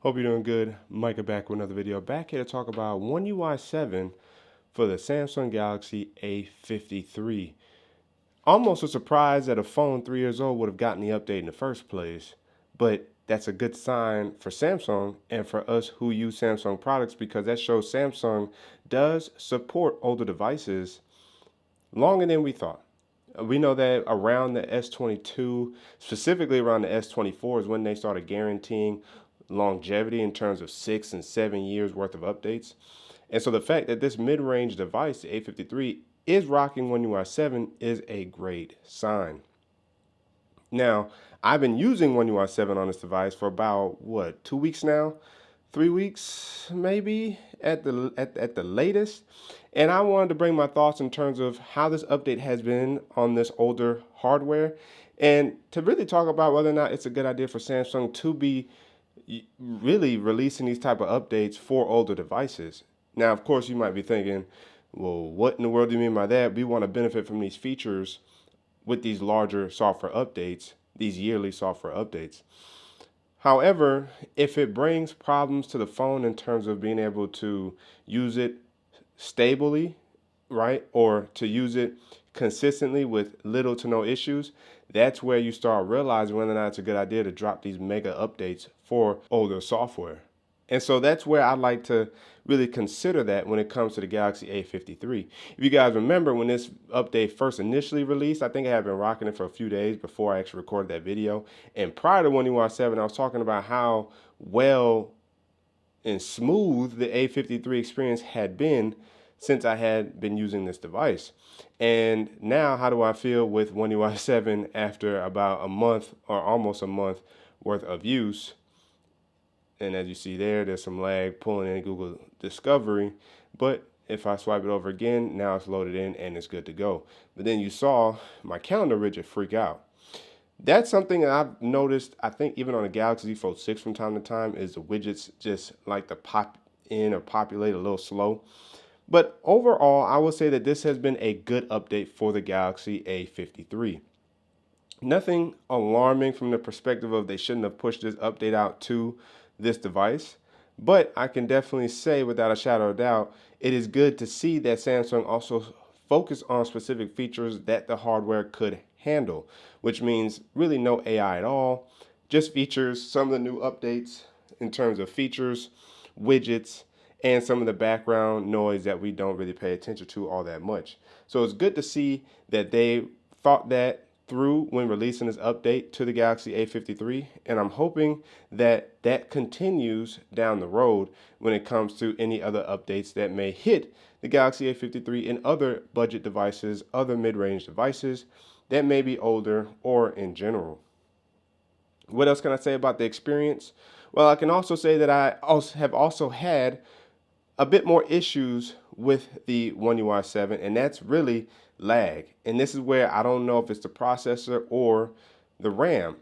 Hope you're doing good. Micah back with another video. Back here to talk about One UI 7 for the Samsung Galaxy A53. Almost a surprise that a phone 3 years old would have gotten the update in the first place, but that's a good sign for Samsung and for us who use Samsung products because that shows Samsung does support older devices longer than we thought. We know that around the S22, specifically around the S24, is when they started guaranteeing longevity in terms of 6 and 7 years worth of updates. And so the fact that this mid-range device, the A53, is rocking One UI 7 is a great sign. Now, I've been using One UI 7 on this device for about, 2 weeks now? 3 weeks, maybe, at the latest. And I wanted to bring my thoughts in terms of how this update has been on this older hardware and to really talk about whether or not it's a good idea for Samsung to be really releasing these type of updates for older devices. Now, of course, you might be thinking, well, what in the world do you mean by that? We want to benefit from these features with these larger software updates, these yearly software updates. However, if it brings problems to the phone in terms of being able to use it stably, right, or to use it consistently with little to no issues, that's where you start realizing whether or not it's a good idea to drop these mega updates for older software. And so that's where I like to really consider that when it comes to the Galaxy A53. If you guys remember when this update first initially released, I think I had been rocking it for a few days before I actually recorded that video. And prior to One UI 7, I was talking about how well and smooth the A53 experience had been since I had been using this device. And now, how do I feel with One UI 7 after about a month or almost a month worth of use? And as you see there, there's some lag pulling in Google Discovery. But if I swipe it over again, now it's loaded in and it's good to go. But then you saw my calendar widget freak out. That's something that I've noticed, I think even on the Galaxy Fold 6 from time to time, is the widgets just like to pop in or populate a little slow. But overall, I would say that this has been a good update for the Galaxy A53. Nothing alarming from the perspective of they shouldn't have pushed this update out to this device. But I can definitely say without a shadow of doubt, it is good to see that Samsung also focused on specific features that the hardware could handle, which means really no AI at all, just features, some of the new updates in terms of features, widgets, and some of the background noise that we don't really pay attention to all that much. So it's good to see that they thought that through when releasing this update to the Galaxy A53, and I'm hoping that that continues down the road when it comes to any other updates that may hit the Galaxy A53 and other budget devices, other mid-range devices that may be older or in general. What else can I say about the experience? Well, I can also say that I have also had a bit more issues with the One UI 7, and that's really lag. And this is where I don't know if it's the processor or the RAM.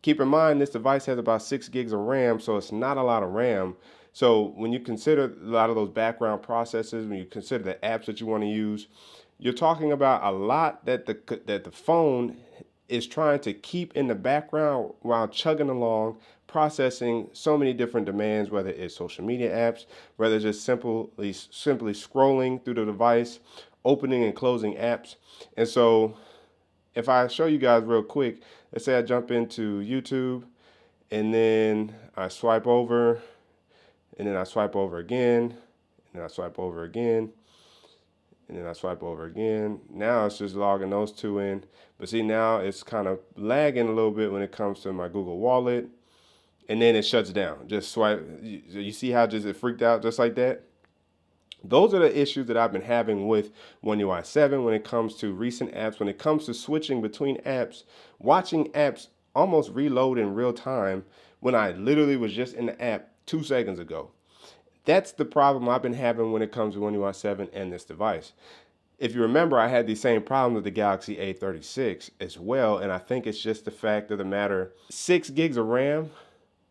Keep in mind, this device has about 6 gigs of RAM, so it's not a lot of RAM. So when you consider a lot of those background processes, when you consider the apps that you want to use, you're talking about a lot that the phone is trying to keep in the background while chugging along, processing so many different demands, whether it's social media apps, whether it's just simply scrolling through the device, opening and closing apps. And so if I show you guys real quick, let's say I jump into YouTube and then I swipe over and then I swipe over again and then I swipe over again and then I swipe over again. Now it's just logging those two in. But see, now it's kind of lagging a little bit when it comes to my Google Wallet. And then it shuts down. Just swipe. You see how just it freaked out just like that? Those are the issues that I've been having with One UI 7 when it comes to recent apps, when it comes to switching between apps, watching apps almost reload in real time when I literally was just in the app 2 seconds ago. That's the problem I've been having when it comes to One UI 7 and this device. If you remember, I had the same problem with the Galaxy A36 as well, and I think it's just the fact of the matter, 6 gigs of RAM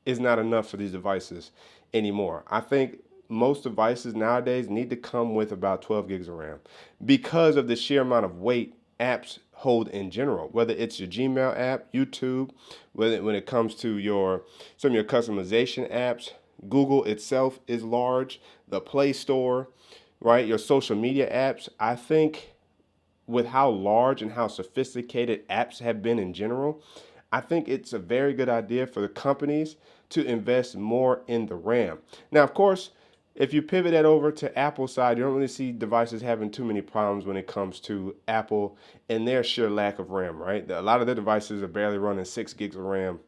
is not enough for these devices anymore. I think most devices nowadays need to come with about 12 gigs of RAM because of the sheer amount of weight apps hold in general, whether it's your Gmail app, YouTube, when it comes to some of your customization apps, Google itself is large, the Play Store, right? Your social media apps. I think with how large and how sophisticated apps have been in general, I think it's a very good idea for the companies to invest more in the RAM. Now, of course, if you pivot that over to Apple side, you don't really see devices having too many problems when it comes to Apple and their sheer lack of RAM, right? A lot of their devices are barely running 6 gigs of RAM,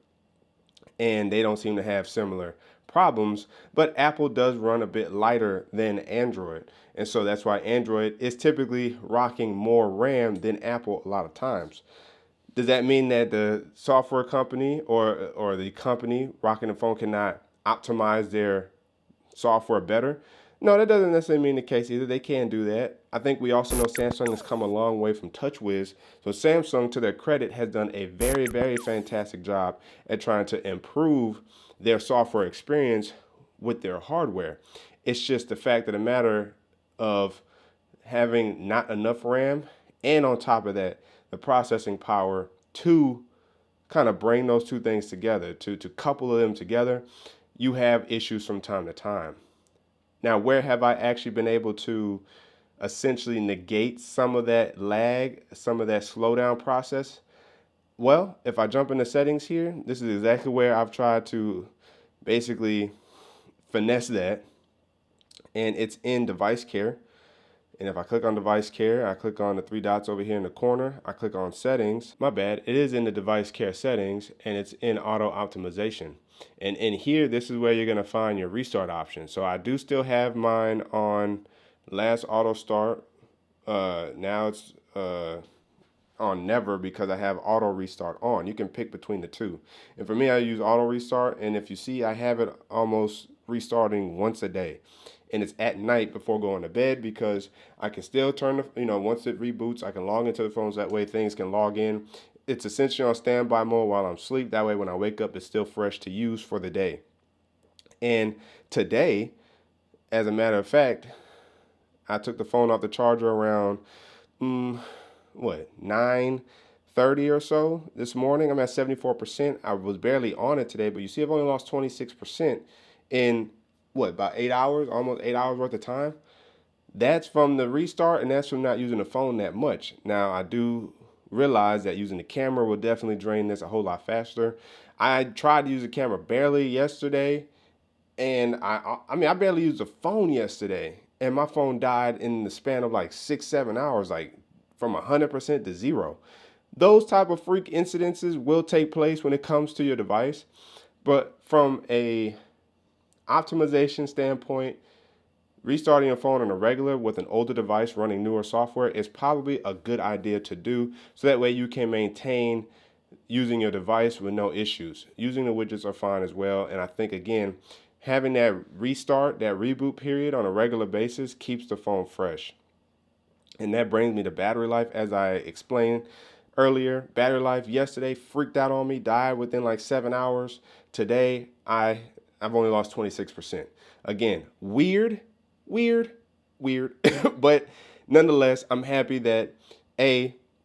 and they don't seem to have similar problems. But Apple does run a bit lighter than Android. And so that's why Android is typically rocking more RAM than Apple a lot of times. Does that mean that the software company or the company rocking the phone cannot optimize their software better? No, that doesn't necessarily mean the case either. They can do that. I think we also know Samsung has come a long way from TouchWiz. So Samsung, to their credit, has done a very, very fantastic job at trying to improve their software experience with their hardware. It's just the fact of the matter of having not enough RAM, and on top of that, the processing power to kind of bring those two things together, to couple them together, you have issues from time to time. Now, where have I actually been able to essentially negate some of that lag, some of that slowdown process? Well, if I jump into settings here, this is exactly where I've tried to basically finesse that, and it's in device care. And if I click on device care, I click on the three dots over here in the corner, I click on settings. My bad, it is in the device care settings, and it's in auto optimization. And in here, this is where you're gonna find your restart option. So I do still have mine on last auto start. Now it's on never because I have auto restart on. You can pick between the two. And for me, I use auto restart. And if you see, I have it almost restarting once a day. And it's at night before going to bed because I can still turn the, once it reboots, I can log into the phones. That way things can log in. It's essentially on standby mode while I'm asleep. That way when I wake up, it's still fresh to use for the day. And today, as a matter of fact, I took the phone off the charger around, 9:30 or so this morning. I'm at 74%. I was barely on it today, but you see I've only lost 26% in about 8 hours, almost 8 hours worth of time. That's from the restart, and that's from not using the phone that much. Now, I do realize that using the camera will definitely drain this a whole lot faster. I tried to use the camera barely yesterday, and I barely used the phone yesterday, and my phone died in the span of like 6-7 hours, like from 100% to zero. Those type of freak incidences will take place when it comes to your device, but from a optimization standpoint, restarting your phone on a regular with an older device running newer software is probably a good idea to do, so that way you can maintain using your device with no issues. Using the widgets are fine as well, and I think again, having that restart, that reboot period on a regular basis keeps the phone fresh. And that brings me to battery life. As I explained earlier, battery life yesterday freaked out on me, died within like 7 hours. Today, I've only lost 26%. Again, weird, but nonetheless, I'm happy that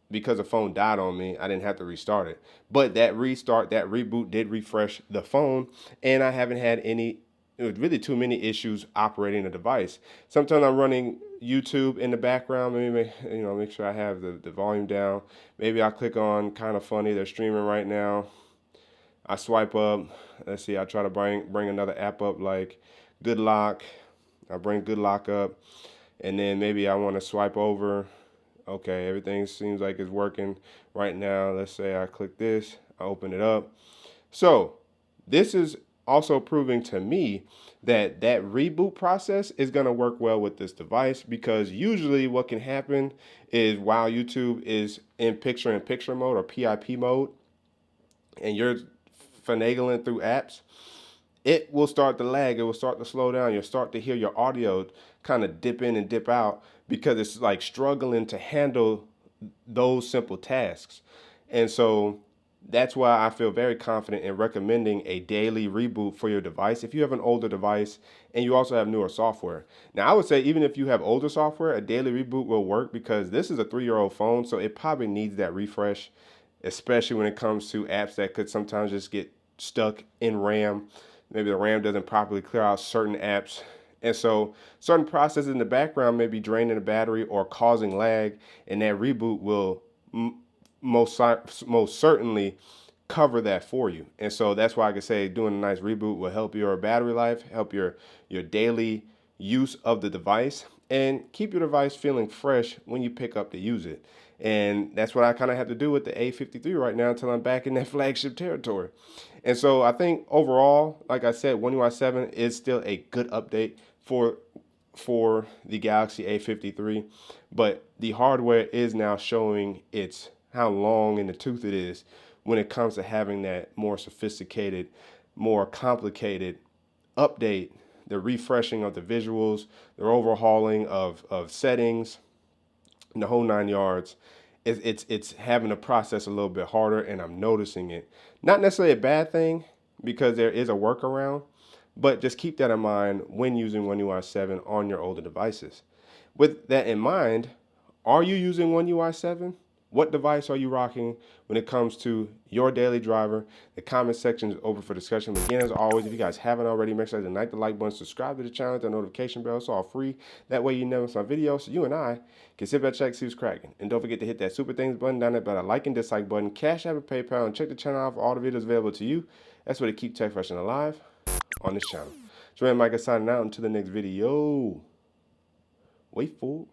because the phone died on me, I didn't have to restart it. But that restart, that reboot did refresh the phone, and I haven't had really too many issues operating the device. Sometimes I'm running YouTube in the background, maybe make sure I have the volume down. Maybe I click on Kind of Funny, they're streaming right now. I swipe up. Let's see, I try to bring another app up like Good Lock. I bring Good Lock up, and then maybe I want to swipe over. Okay, everything seems like it's working right now. Let's say I click this, I open it up. So this is also proving to me that that reboot process is going to work well with this device, because usually what can happen is while YouTube is in picture-in-picture mode or PIP mode, and you're finagling through apps, it will start to lag. It will start to slow down. You'll start to hear your audio kind of dip in and dip out because it's like struggling to handle those simple tasks. And so that's why I feel very confident in recommending a daily reboot for your device if you have an older device and you also have newer software. Now, I would say even if you have older software, a daily reboot will work because this is a 3-year-old phone, so it probably needs that refresh, especially when it comes to apps that could sometimes just get stuck in RAM. maybe the RAM doesn't properly clear out certain apps. And so certain processes in the background may be draining the battery or causing lag, and that reboot will most certainly cover that for you. And so that's why I could say doing a nice reboot will help your battery life, help your daily use of the device, and keep your device feeling fresh when you pick up to use it. And that's what I kind of have to do with the A53 right now until I'm back in that flagship territory. And so I think overall, like I said, One UI 7 is still a good update for the Galaxy A53, but the hardware is now showing its how long in the tooth it is when it comes to having that more sophisticated, more complicated update, the refreshing of the visuals, the overhauling of settings, and the whole 9 yards. It's having to process a little bit harder, and I'm noticing it. Not necessarily a bad thing because there is a workaround, but just keep that in mind when using One UI 7 on your older devices. With that in mind, are you using One UI 7? What device are you rocking when it comes to your daily driver? The comment section is open for discussion. Again, as always, if you guys haven't already, make sure to hit the like button, subscribe to the channel, the notification bell. It's all free. That way you never miss my videos, so you and I can sit back, check, see what's cracking. And don't forget to hit that super things button down there by the like and dislike button, Cash App, and PayPal, and check the channel out for all the videos available to you. That's where to keep tech fresh and alive on this channel. So, Micah signing out until the next video. Wait for it.